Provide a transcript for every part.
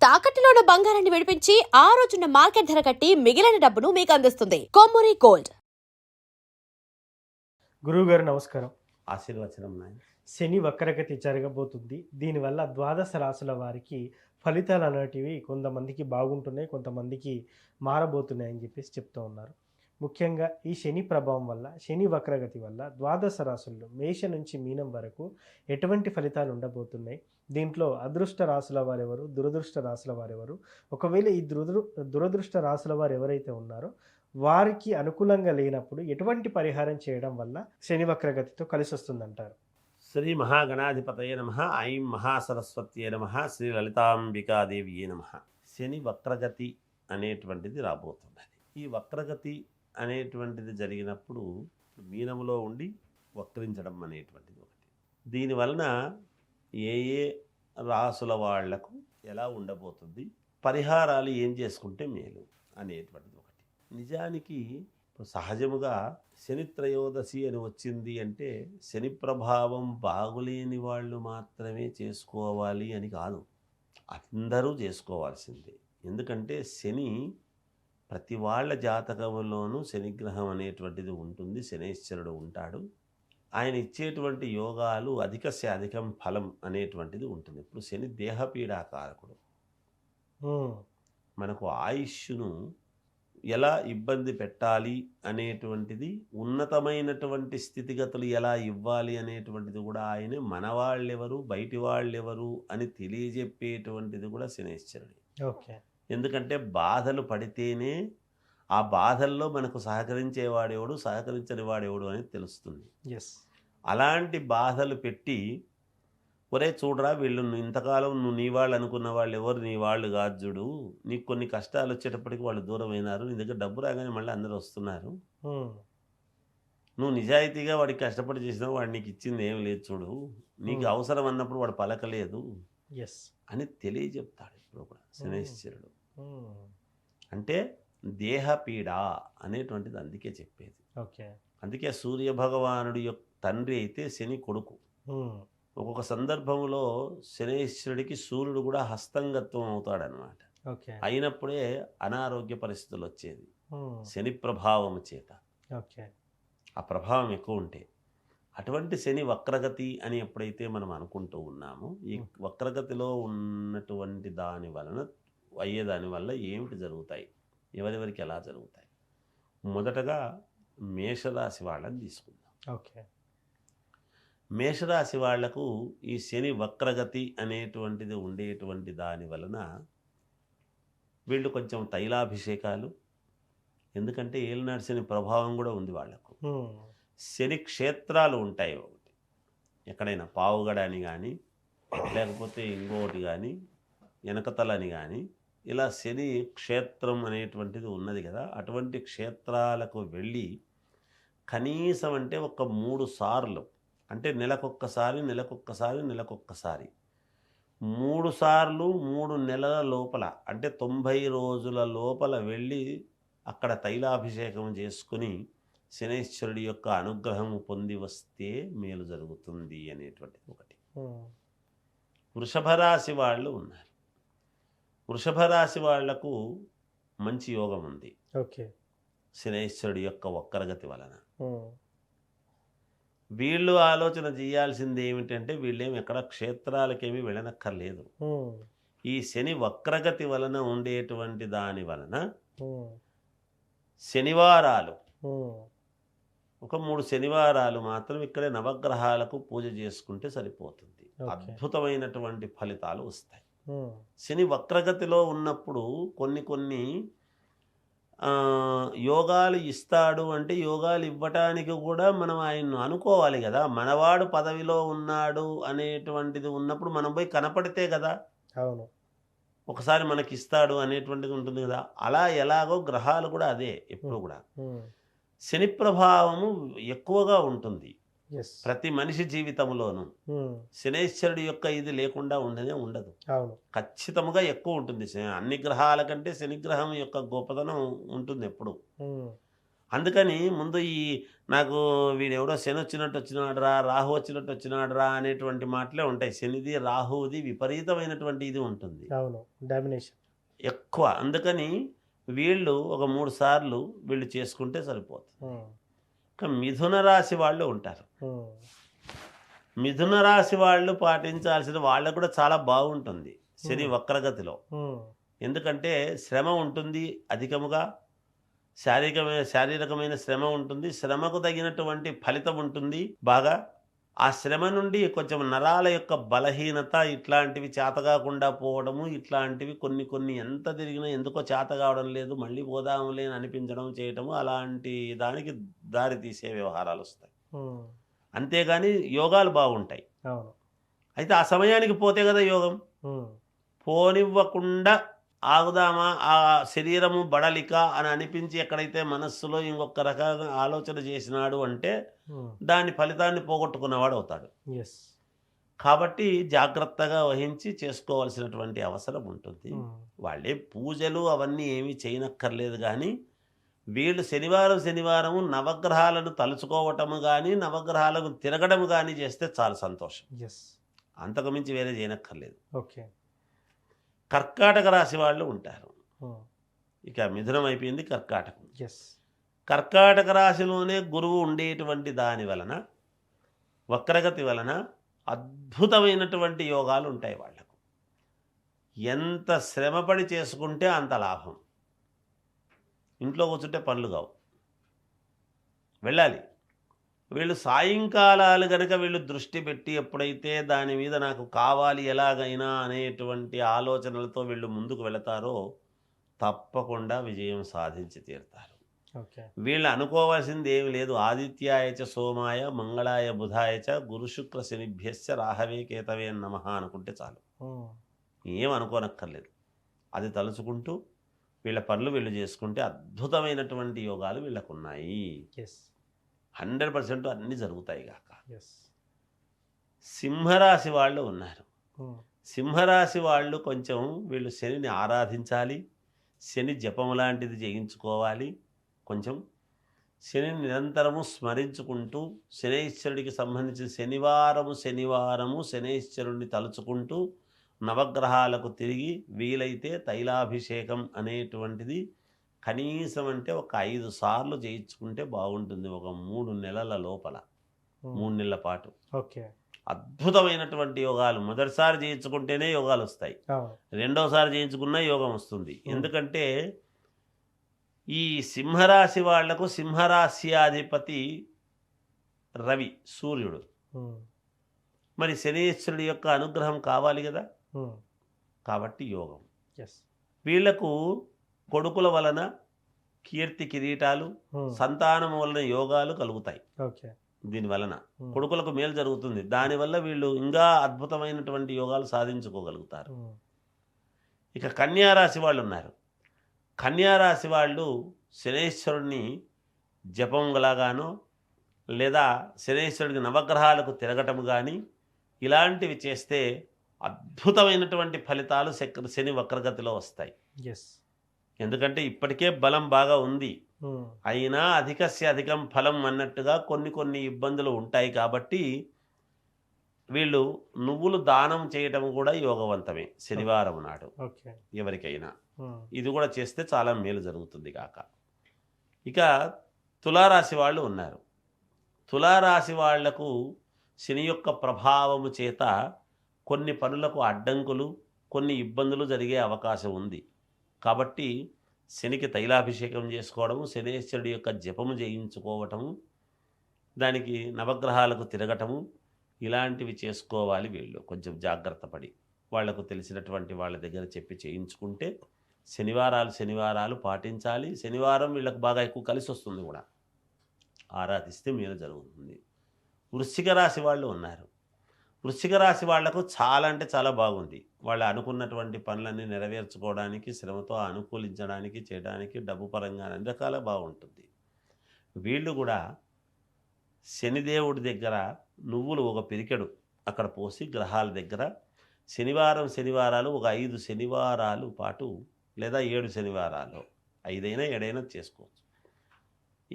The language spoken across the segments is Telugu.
తాకట్టులో ఉన్న బంగారాన్ని విడిపించి ఆ రోజున్న మార్కెట్ ధర కట్టి మిగిలిన డబ్బును మీకు అందిస్తుంది కొమ్మూరి గోల్డ్. గురువుగారు నమస్కారం. ఆశీర్వచనం నాయన. శని వక్రగతి జరగబోతుంది. దీనివల్ల ద్వాదశ రాశుల వారికి ఫలితాలు అనేటివి కొంతమందికి బాగుంటున్నాయి, కొంతమందికి మారబోతున్నాయి అని చెప్పేసి చెప్తూ ఉన్నారు. ముఖ్యంగా ఈ శని ప్రభావం వల్ల, శని వక్రగతి వల్ల ద్వాదశ రాశుల్లో మేష నుంచి మీనం వరకు ఎటువంటి ఫలితాలు ఉండబోతున్నాయి, దీంట్లో అదృష్ట రాశుల వారెవరు, దురదృష్ట రాశుల వారెవరు, ఒకవేళ ఈ దురదృష్ట రాశుల వారు ఎవరైతే ఉన్నారో వారికి అనుకూలంగా లేనప్పుడు ఎటువంటి పరిహారం చేయడం వల్ల శని వక్రగతితో కలిసి వస్తుందంటారు? శ్రీ మహాగణాధిపతయ నమ. ఐం మహాసరస్వత్యే నమ. శ్రీ లలితాంబికాదేవియే నమ. శని వక్రగతి అనేటువంటిది రాబోతున్నది. ఈ వక్రగతి అనేటువంటిది జరిగినప్పుడు మీనములో ఉండి వక్రించడం అనేటువంటిది ఒకటి. దీనివలన ఏ ఏ రాసుల వాళ్లకు ఎలా ఉండబోతుంది, పరిహారాలు ఏం చేసుకుంటే మేలు అనేటువంటిది ఒకటి. నిజానికి సహజముగా శని త్రయోదశి అని వచ్చింది అంటే శని ప్రభావం బాగులేని వాళ్ళు మాత్రమే చేసుకోవాలి అని కాదు, అందరూ చేసుకోవాల్సిందే. ఎందుకంటే శని ప్రతి వాళ్ళ జాతకంలోనూ శనిగ్రహం అనేటువంటిది ఉంటుంది, శనేశ్వరుడు ఉంటాడు. ఆయన ఇచ్చేటువంటి యోగాలు అధికం ఫలం అనేటువంటిది ఉంటుంది. ఇప్పుడు శని దేహపీడాకారకుడు. మనకు ఆయుష్ను ఎలా ఇబ్బంది పెట్టాలి అనేటువంటిది, ఉన్నతమైనటువంటి స్థితిగతులు ఎలా ఇవ్వాలి అనేటువంటిది కూడా ఆయనే. మన వాళ్ళెవరు, బయటి వాళ్ళెవరు అని తెలియజెప్పేటువంటిది కూడా శనేశ్వరుడు. ఓకే. ఎందుకంటే బాధలు పడితేనే ఆ బాధల్లో మనకు సహకరించేవాడేవాడు, సహకరించని వాడేవాడు అనేది తెలుస్తుంది. అలాంటి బాధలు పెట్టి, ఒరే చూడరా వీళ్ళు ఇంతకాలం నువ్వు నీ వాళ్ళు అనుకున్న వాళ్ళు ఎవరు నీ వాళ్ళు కాదు చూడు, నీకు కొన్ని కష్టాలు వచ్చేటప్పటికి వాళ్ళు దూరం అయినారు, నీ దగ్గర డబ్బు రాగానే మళ్ళీ అందరూ వస్తున్నారు, నువ్వు నిజాయితీగా వాడికి కష్టపడి చేసినావు, వాడు నీకు ఇచ్చింది ఏం లేదు చూడు, నీకు అవసరం అన్నప్పుడు వాడు పలకలేదు అని తెలియజెప్తాడు ఇప్పుడు కూడా శనేశ్వరుడు. అంటే దేహపీడ అనేటువంటిది అందుకే చెప్పేది. అందుకే సూర్య భగవానుడి యొక్క తండ్రి అయితే శని కొడుకు. ఒక్కొక్క సందర్భంలో శనేశ్వరుడికి సూర్యుడు కూడా హస్తంగత్వం అవుతాడనమాట. అయినప్పుడే అనారోగ్య పరిస్థితులు వచ్చేది శని ప్రభావం చేత. ఆ ప్రభావం ఎక్కువ ఉంటే, అటువంటి శని వక్రగతి అని ఎప్పుడైతే మనం అనుకుంటూ ఉన్నామో, ఈ వక్రగతిలో ఉన్నటువంటి దాని వల్ల ఏమిటి జరుగుతాయి, ఎవరెవరికి ఎలా జరుగుతాయి? మొదటగా మేషరాశి వాళ్ళని తీసుకుందాం. మేషరాశి వాళ్లకు ఈ శని వక్రగతి అనేటువంటిది ఉండేటువంటి దాని వలన వీళ్ళు కొంచెం తైలాభిషేకాలు, ఎందుకంటే ఏలినాడు శని ప్రభావం కూడా ఉంది వాళ్లకు. శని క్షేత్రాలు ఉంటాయి ఒకటి, ఎక్కడైనా పావుగడ అని కానీ, లేకపోతే ఇంకోటి కానీ, వెనకతలని కానీ, ఇలా శని క్షేత్రం అనేటువంటిది ఉన్నది కదా. అటువంటి క్షేత్రాలకు వెళ్ళి కనీసం అంటే ఒక 3 సార్లు, అంటే నెలకొక్కసారి 3 సార్లు 3 నెలల లోపల, అంటే 90 రోజుల లోపల వెళ్ళి అక్కడ తైలాభిషేకం చేసుకుని శనేశ్వరుడి యొక్క అనుగ్రహం పొంది వస్తే మేలు జరుగుతుంది అనేటువంటిది ఒకటి. వృషభ రాశి వాళ్ళు ఉన్నారు. వృషభ రాశి వాళ్లకు మంచి యోగం ఉంది శనేశ్వరుడి యొక్క వక్రగతి వలన. వీళ్ళు ఆలోచన చేయాల్సింది ఏమిటంటే, వీళ్ళేమి ఎక్కడ క్షేత్రాలకేమీ వెళ్ళనక్కర్లేదు. ఈ శని వక్రగతి వలన ఉండేటువంటి దాని వలన శనివారాలు, ఒక 3 శనివారాలు మాత్రం ఇక్కడే నవగ్రహాలకు పూజ చేసుకుంటే సరిపోతుంది. అద్భుతమైనటువంటి ఫలితాలు వస్తాయి. శని వక్రగతిలో ఉన్నప్పుడు కొన్ని యోగాలు ఇస్తాడు. అంటే యోగాలు ఇవ్వటానికి కూడా మనం ఆయన్ను అనుకోవాలి కదా. మనవాడు పదవిలో ఉన్నాడు అనేటువంటిది ఉన్నప్పుడు మనం పోయి కనపడితే కదా ఒకసారి మనకి ఇస్తాడు అనేటువంటిది ఉంటుంది కదా. అలా ఎలాగో గ్రహాలు కూడా అదే, ఎప్పుడు కూడా శని ప్రభావము ఎక్కువగా ఉంటుంది ప్రతి మనిషి జీవితంలోనూ. శనేశ్వరుడి యొక్క ఇది లేకుండా ఉండదు, ఖచ్చితంగా ఎక్కువ ఉంటుంది. అన్ని గ్రహాల కంటే శనిగ్రహం యొక్క గొప్పతనం ఉంటుంది ఎప్పుడు. అందుకని ముందు నాకు వీడెవడో శని వచ్చినట్టు వచ్చినాడురా, రాహు వచ్చినట్టు వచ్చినాడురా అనేటువంటి మాటలే ఉంటాయి. శనిది రాహువుది విపరీతమైనటువంటి ఇది ఉంటుంది, అవును, డామినేషన్ ఎక్కువ. అందుకని వీళ్ళు ఒక 3 సార్లు వీళ్ళు చేసుకుంటే సరిపోతుంది. ఇంకా మిథున రాశి వాళ్ళు ఉంటారు. మిథున రాశి వాళ్ళు పాటించాల్సిన వాళ్ళకు కూడా చాలా బాగుంటుంది శని వక్రగతిలో. ఎందుకంటే శ్రమ ఉంటుంది అధికముగా, శారీరకమైన శ్రమ ఉంటుంది, శ్రమకు తగినటువంటి ఫలితం ఉంటుంది బాగా. ఆ శ్రమ నుండి కొంచెం నరాల యొక్క బలహీనత, ఇట్లాంటివి చేతకాకుండా పోవడము, ఇట్లాంటివి కొన్ని ఎంత తిరిగినా ఎందుకో చేత కావడం లేదు, మళ్ళీ పోదాములే అని అనిపించడం చేయటము, అలాంటి దానికి దారి తీసే వ్యవహారాలు వస్తాయి. అంతేగాని యోగాలు బాగుంటాయి. అయితే ఆ సమయానికి పోతే కదా యోగం. పోనివ్వకుండా ఆగుదామా, ఆ శరీరము బడలిక అని అనిపించి ఎక్కడైతే మనస్సులో ఇంకొక రకంగా ఆలోచన చేసినాడు అంటే దాని ఫలితాన్ని పోగొట్టుకున్నవాడు అవుతాడు. కాబట్టి జాగ్రత్తగా వహించి చేసుకోవాల్సినటువంటి అవసరం ఉంటుంది. వాళ్ళే పూజలు అవన్నీ ఏమీ చేయనక్కర్లేదు. కానీ వీళ్ళు శనివారం నవగ్రహాలను తలుచుకోవటము కానీ, నవగ్రహాలకు తిరగడం కానీ చేస్తే చాలా సంతోషం. అంతకుమించి వేరే చేయనక్కర్లేదు. కర్కాటక రాశి వాళ్ళు ఉంటారు. ఇక మిథునం అయిపోయింది, కర్కాటకం. కర్కాటక రాశిలోనే గురువు ఉండేటువంటి దాని వలన, వక్రగతి వలన అద్భుతమైనటువంటి యోగాలు ఉంటాయి వాళ్లకు. ఎంత శ్రమపడి చేసుకుంటే అంత లాభం. ఇంట్లో కూర్చుంటే పనులు కావు, వెళ్ళాలి. వీళ్ళు సాయంకాలాలు కనుక వీళ్ళు దృష్టి పెట్టి ఎప్పుడైతే దాని మీద నాకు కావాలి ఎలాగైనా అనేటువంటి ఆలోచనలతో వీళ్ళు ముందుకు వెళతారో తప్పకుండా విజయం సాధించి తీరుతారు. వీళ్ళు అనుకోవాల్సింది ఏమి లేదు. ఆదిత్యాయచ సోమాయ మంగళాయ బుధాయచ గురు శుక్ర శనిభ్యశ్చ రాహవే కేతవే నమః అనుకుంటే చాలు, ఏం అనుకోనక్కర్లేదు. అది తలుచుకుంటూ వీళ్ళ పనులు వీళ్ళు చేసుకుంటే అద్భుతమైనటువంటి యోగాలు వీళ్ళకున్నాయి. 100% అన్నీ జరుగుతాయి గాక. సింహరాశి వాళ్ళు ఉన్నారు. సింహరాశి వాళ్ళు కొంచెం వీళ్ళు శనిని ఆరాధించాలి, శని జపం లాంటిది చేయించుకోవాలి. కొంచెం శనిని నిరంతరము స్మరించుకుంటూ, శనైశ్వరుడికి సంబంధించిన శనివారము శనైశ్వరుడిని తలుచుకుంటూ నవగ్రహాలకు తిరిగి వీలైతే తైలాభిషేకం అనేటువంటిది కనీసం అంటే ఒక 5 సార్లు చేయించుకుంటే బాగుంటుంది. ఒక 3 నెలల లోపల, 3 నెలల పాటు అద్భుతమైనటువంటి యోగాలు. మొదటిసారి చేయించుకుంటేనే యోగాలు వస్తాయి, రెండోసారి చేయించుకున్నా యోగం వస్తుంది. ఎందుకంటే ఈ సింహరాశి వాళ్లకు సింహరాశ్యాధిపతి రవి, సూర్యుడు. మరి శనీశ్వరుడి యొక్క అనుగ్రహం కావాలి కదా, కాబట్టి యోగం. వీళ్లకు కొడుకుల వలన కీర్తి కిరీటాలు, సంతానం వలన యోగాలు కలుగుతాయి. దీనివలన కొడుకులకు మేలు జరుగుతుంది. దానివల్ల వీళ్ళు ఇంకా అద్భుతమైనటువంటి యోగాలు సాధించుకోగలుగుతారు. ఇక కన్యారాశి వాళ్ళు ఉన్నారు. కన్యారాశి వాళ్ళు శనైశ్వరుణ్ణి జపంలాగానో లేదా శనైశ్వరుడికి నవగ్రహాలకు తిరగటము కానీ ఇలాంటివి చేస్తే అద్భుతమైనటువంటి ఫలితాలు శని వక్రగతిలో వస్తాయి. ఎందుకంటే ఇప్పటికే బలం బాగా ఉంది, అయినా అధికస్య అధికం ఫలం అన్నట్టుగా కొన్ని ఇబ్బందులు ఉంటాయి. కాబట్టి వీళ్ళు నువ్వులు దానం చేయటం కూడా యోగవంతమే శనివారం నాడు ఎవరికైనా. ఇది కూడా చేస్తే చాలా మేలు జరుగుతుంది కాక. ఇక తులారాశి వాళ్ళు ఉన్నారు. తులారాశి వాళ్లకు శని యొక్క ప్రభావము చేత కొన్ని పనులకు అడ్డంకులు, కొన్ని ఇబ్బందులు జరిగే అవకాశం ఉంది. కాబట్టి శనికి తైలాభిషేకం చేసుకోవడము, శనేశ్వరుడి యొక్క జపము చేయించుకోవటము, దానికి నవగ్రహాలకు తిరగటము, ఇలాంటివి చేసుకోవాలి. వీళ్ళు కొంచెం జాగ్రత్త పడి వాళ్లకు తెలిసినటువంటి వాళ్ళ దగ్గర చెప్పి చేయించుకుంటే శనివారాలు పాటించాలి. శనివారం వీళ్ళకు బాగా ఎక్కువ కలిసి వస్తుంది కూడా, ఆరాధిస్తే మేలు జరుగుతుంది. వృశ్చిక రాశి వాళ్ళు ఉన్నారు. వృశ్చిక రాశి వాళ్లకు చాలా అంటే చాలా బాగుంది. వాళ్ళు అనుకున్నటువంటి పనులన్నీ నెరవేర్చుకోవడానికి, శ్రమతో అనుకూలించడానికి, చేయడానికి, డబ్బు పరంగా అన్ని రకాల బాగుంటుంది. వీళ్ళు కూడా శనిదేవుడి దగ్గర నువ్వులు ఒక పిరికెడు అక్కడ పోసి గ్రహాల దగ్గర శనివారాలు ఒక 5 శనివారాలు పాటు లేదా 7 శనివారాలు, 5 అయినా 7 అయినా చేసుకోవచ్చు.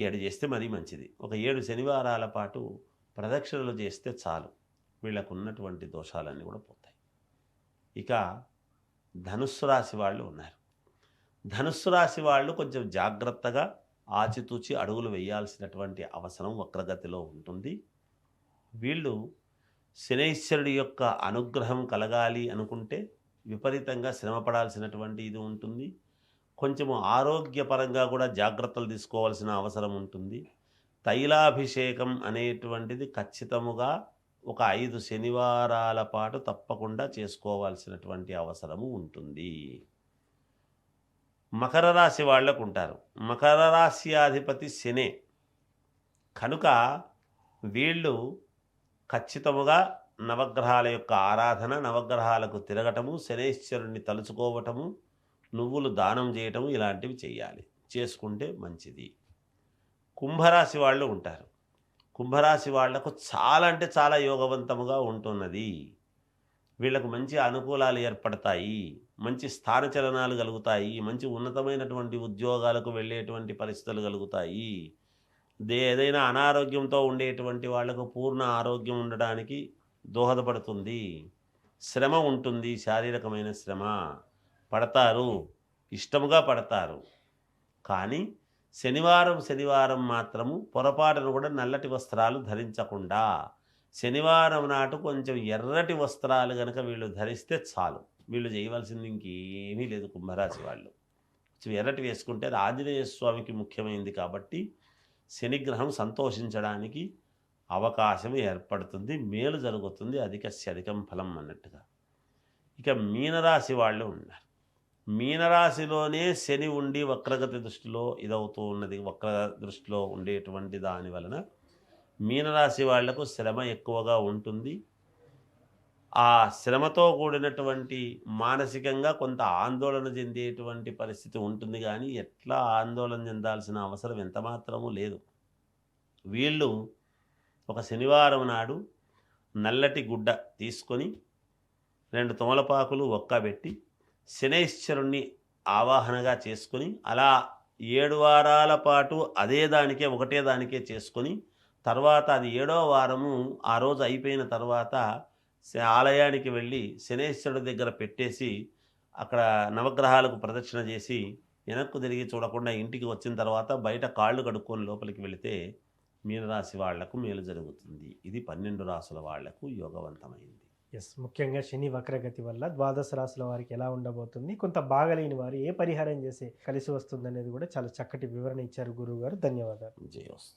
7 చేస్తే మరీ మంచిది. ఒక 7 శనివారాల పాటు ప్రదక్షిణలు చేస్తే చాలు, వీళ్ళకు ఉన్నటువంటి దోషాలన్నీ కూడా పోతాయి. ఇక ధనుస్సు రాశి వాళ్ళు ఉన్నారు. ధనుస్సు రాశి వాళ్ళు కొంచెం జాగ్రత్తగా ఆచితూచి అడుగులు వేయాల్సినటువంటి అవసరం వక్రగతిలో ఉంటుంది. వీళ్ళు శనైశ్వరుడి యొక్క అనుగ్రహం కలగాలి అనుకుంటే విపరీతంగా శ్రమపడాల్సినటువంటి ఇది ఉంటుంది. కొంచెము ఆరోగ్యపరంగా కూడా జాగ్రత్తలు తీసుకోవాల్సిన అవసరం ఉంటుంది. తైలాభిషేకం అనేటువంటిది ఖచ్చితముగా ఒక 5 శనివారాల పాటు తప్పకుండా చేసుకోవాల్సినటువంటి అవసరము ఉంటుంది. మకర రాశి వాళ్ళకు ఉంటారు. మకర రాశ్యాధిపతి శనే కనుక వీళ్ళు ఖచ్చితముగా నవగ్రహాల యొక్క ఆరాధన, నవగ్రహాలకు తిరగటము, శనైశ్వరుణ్ణి తలుచుకోవటము, నువ్వులు దానం చేయటము ఇలాంటివి చేయాలి, చేసుకుంటే మంచిది. కుంభరాశి వాళ్ళు ఉంటారు. కుంభరాశి వాళ్లకు చాలా అంటే చాలా యోగవంతముగా ఉంటున్నది. వీళ్ళకు మంచి అనుకూలాలు ఏర్పడతాయి, మంచి స్థానచలనాలు కలుగుతాయి, మంచి ఉన్నతమైనటువంటి ఉద్యోగాలకు వెళ్ళేటువంటి పరిస్థితులు కలుగుతాయి. ఏదైనా అనారోగ్యంతో ఉండేటువంటి వాళ్లకు పూర్ణ ఆరోగ్యం ఉండడానికి దోహదపడుతుంది. శ్రమ ఉంటుంది, శారీరకమైన శ్రమ పడతారు, ఇష్టముగా పడతారు. కానీ శనివారం మాత్రము పొరపాటును కూడా నల్లటి వస్త్రాలు ధరించకుండా, శనివారం నాటు కొంచెం ఎర్రటి వస్త్రాలు కనుక వీళ్ళు ధరిస్తే చాలు. వీళ్ళు చేయవలసింది ఇంకేమీ లేదు. కుంభరాశి వాళ్ళు కొంచెం ఎర్రటి వేసుకుంటే అది ఆంజనేయ స్వామికి ముఖ్యమైనది కాబట్టి శనిగ్రహం సంతోషించడానికి అవకాశం ఏర్పడుతుంది, మేలు జరుగుతుంది, అధికం ఫలం అన్నట్టుగా. ఇక మీనరాశి వాళ్ళు ఉన్నారు. మీనరాశిలోనే శని ఉండి వక్రగతి దృష్టిలో ఇదవుతూ ఉన్నది. వక్ర దృష్టిలో ఉండేటువంటి దాని వలన మీనరాశి వాళ్లకు శ్రమ ఎక్కువగా ఉంటుంది. ఆ శ్రమతో కూడినటువంటి మానసికంగా కొంత ఆందోళన చెందేటువంటి పరిస్థితి ఉంటుంది. కానీ ఎట్లా ఆందోళన చెందాల్సిన అవసరం ఎంతమాత్రమూ లేదు. వీళ్ళు ఒక శనివారం నాడు నల్లటి గుడ్డ తీసుకొని 2 తమలపాకులు ఒక్కబెట్టి శనైశ్వరుణ్ణి ఆవాహనగా చేసుకొని అలా 7 వారాల పాటు ఒకటే దానికే చేసుకొని తర్వాత అది 7వ వారము ఆ రోజు అయిపోయిన తర్వాత ఆలయానికి వెళ్ళి శనైశ్వరుడి దగ్గర పెట్టేసి అక్కడ నవగ్రహాలకు ప్రదక్షిణ చేసి వెనక్కు తిరిగి చూడకుండా ఇంటికి వచ్చిన తర్వాత బయట కాళ్ళు కడుక్కొని లోపలికి వెళితే మీనరాశి వాళ్లకు మేలు జరుగుతుంది. ఇది 12 రాసుల వాళ్లకు యోగవంతమైంది. ఎస్, ముఖ్యంగా శని వక్రగతి వల్ల ద్వాదశ రాశుల వారికి ఎలా ఉండబోతుంది, కొంత బాగలేని వారు ఏ పరిహారం చేసి కలిసి వస్తుంది అనేది కూడా చాలా చక్కటి వివరణ ఇచ్చారు గురువు గారు. ధన్యవాదాలు. జయోస్తు.